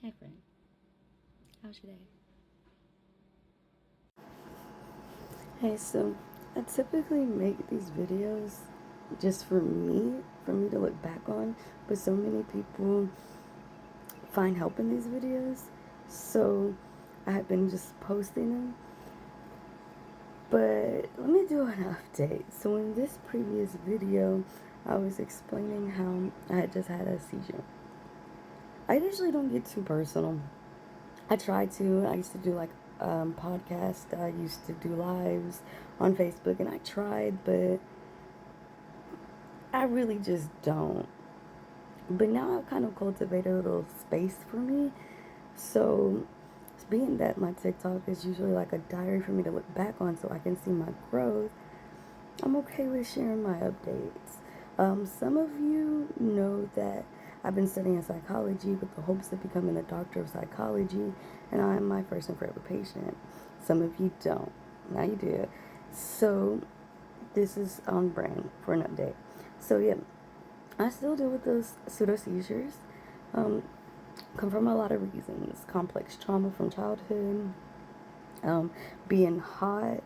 Hi, friend. How's your day? Hey, so I typically make these videos just for me to look back on, but so many people find help in these videos, so I have been just posting them. But let me do an update. So in this previous video, I was explaining how I had just had a seizure. I usually don't get too personal. I try to. I used to do like podcasts. I used to do lives on Facebook, and I tried, but I really just don't. But now I've kind of cultivated a little space for me. So, being that my TikTok is usually like a diary for me to look back on so I can see my growth, I'm okay with sharing my updates. Some of you know that I've been studying psychology with the hopes of becoming a doctor of psychology, and I'm my first and forever patient. Some of you don't. Now you do. So, this is on brand for an update. So, yeah, I still deal with those pseudo seizures. Um, come from a lot of reasons: complex trauma from childhood, being hot.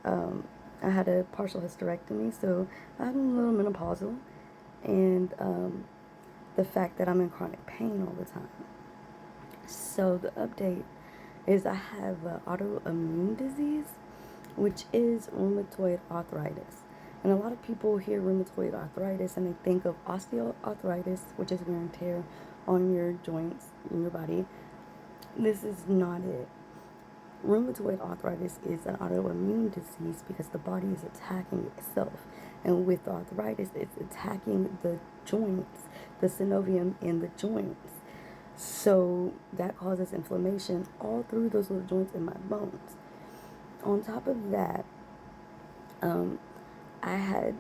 Um, I had a partial hysterectomy, so I'm a little menopausal, and the fact that I'm in chronic pain all the time. So the update is I have autoimmune disease, which is rheumatoid arthritis. And a lot of people hear rheumatoid arthritis and they think of osteoarthritis, which is wear and tear on your joints in your body. This is not it. Rheumatoid arthritis is an autoimmune disease because the body is attacking itself. And with arthritis, it's attacking the joints, the synovium in the joints. So that causes inflammation all through those little joints in my bones. On top of that, um, I had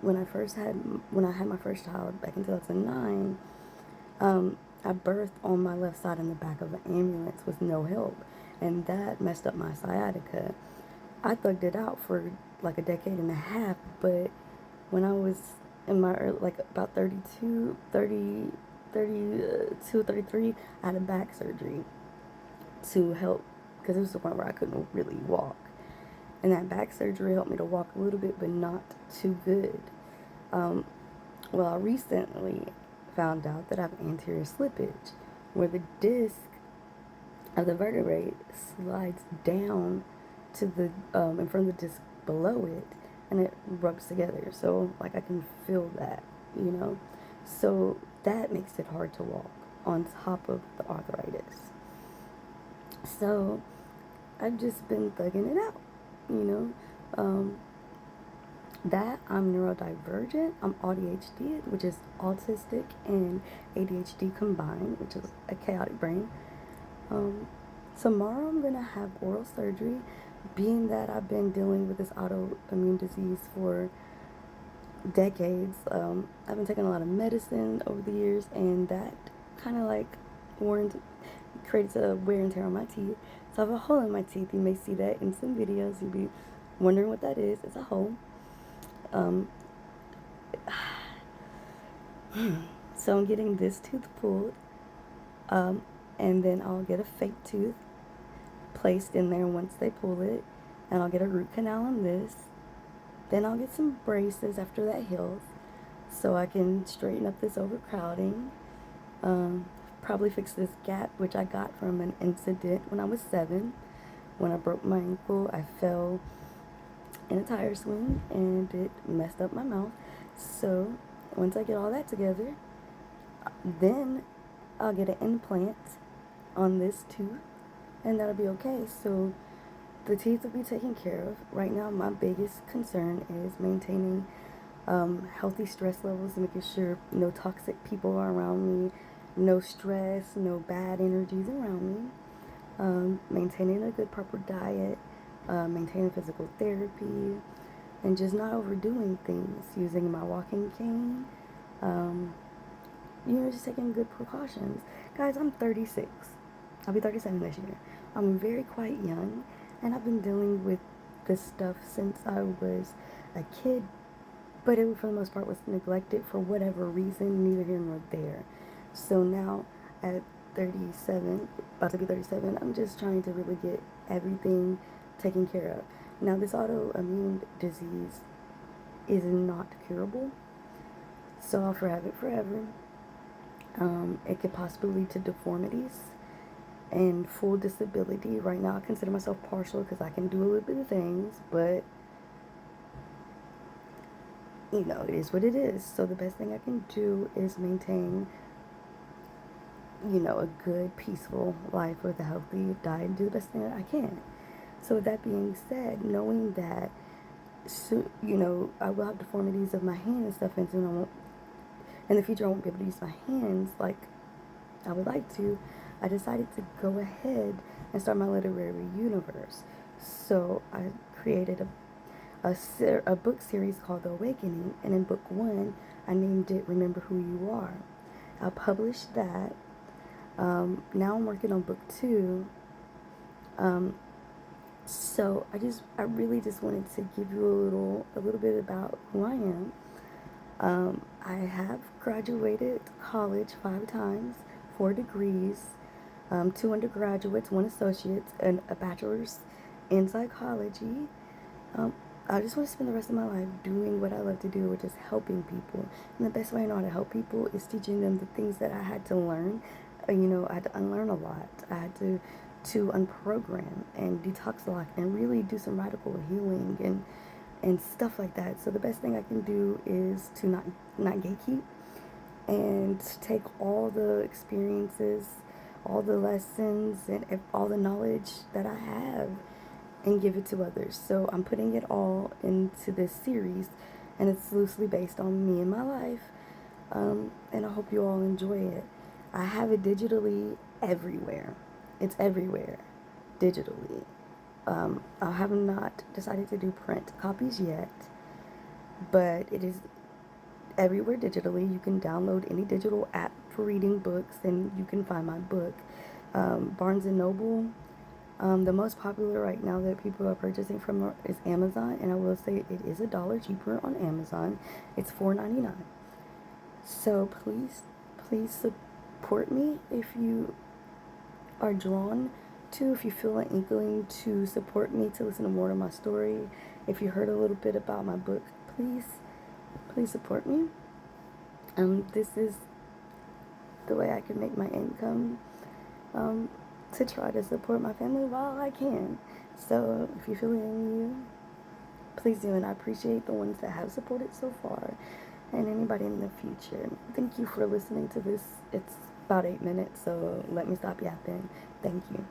when I had my first child back in 2009. I birthed on my left side in the back of an ambulance with no help, and that messed up my sciatica. I thugged it out for like a decade and a half, but when I was in my early, like about 33, I had a back surgery to help because it was the point where I couldn't really walk. And that back surgery helped me to walk a little bit, but not too good. Um, well, I recently found out that I have anterior slippage, where the disc of the vertebrae slides down to the in front of the disc below it, and it rubs together. So, like, I can feel that, you know. So that makes it hard to walk on top of the arthritis. So I've just been thugging it out, you know. Um, that I'm neurodivergent. I'm ADHD, which is autistic and ADHD combined, which is a chaotic brain. Um, Tomorrow I'm gonna have oral surgery, being that I've been dealing with this autoimmune disease for decades. I've been taking a lot of medicine over the years, and that kind of like creates a wear and tear on my teeth. So I have a hole in my teeth. You may see that in some videos. You'll be wondering what that is. It's a hole. Um, so I'm getting this tooth pulled, and then I'll get a fake tooth placed in there once they pull it, and I'll get a root canal on this. Then I'll get some braces after that heals, so I can straighten up this overcrowding. Probably fix this gap, which I got from an incident when I was 7. When I broke my ankle, I fell in a tire swing and it messed up my mouth. So once I get all that together, then I'll get an implant on this tooth, and that'll be okay. So the teeth will be taken care of. Right now, my biggest concern is maintaining healthy stress levels, making sure no toxic people are around me, no stress, no bad energies around me, maintaining a good proper diet, maintaining physical therapy, and just not overdoing things, using my walking cane, just taking good precautions. Guys, I'm 36. I'll be 37 this year. I'm very quite young, and I've been dealing with this stuff since I was a kid, but it for the most part was neglected for whatever reason, neither here nor there. So now at 37, about to be 37. I'm just trying to really get everything taken care of. Now, this autoimmune disease is not curable, so I'll have it forever. It could possibly lead to deformities and full disability. Right now, I consider myself partial because I can do a little bit of things, but it is what it is. So the best thing I can do is maintain, a good, peaceful life with a healthy diet and do the best thing that I can. So with that being said, knowing that, so, I will have deformities of my hand and stuff, and soon in the future I won't be able to use my hands like I would like to, I decided to go ahead and start my literary universe. So I created a book series called The Awakening, and in book one, I named it Remember Who You Are. I published that. Now I'm working on book two. So I really just wanted to give you a little bit about who I am. I have graduated college 5 times, 4 degrees, 2 undergraduates, 1 associate's, and a bachelor's in psychology. I just want to spend the rest of my life doing what I love to do, which is helping people. And the best way I know how to help people is teaching them the things that I had to learn. I had to unlearn a lot. I had to unprogram and detox a lot and really do some radical healing and stuff like that. So the best thing I can do is to not gatekeep and take all the experiences, all the lessons, and all the knowledge that I have and give it to others. So I'm putting it all into this series, and it's loosely based on me and my life. And I hope you all enjoy it. I have it digitally everywhere. It's everywhere, digitally. I have not decided to do print copies yet, but it is everywhere digitally. You can download any digital app for reading books, and you can find my book. Barnes and Noble. The most popular right now that people are purchasing from is Amazon, and I will say it is $1 cheaper on Amazon. It's $4.99. So please support me if you are drawn to, if you feel an inkling to support me, to listen to more of my story. If you heard a little bit about my book, please support me. This is the way I can make my income. To try to support my family while I can. So if you feel it in you, please do, and I appreciate the ones that have supported so far, and anybody in the future. Thank you for listening to this. It's about 8 minutes, so let me stop yapping. Thank you.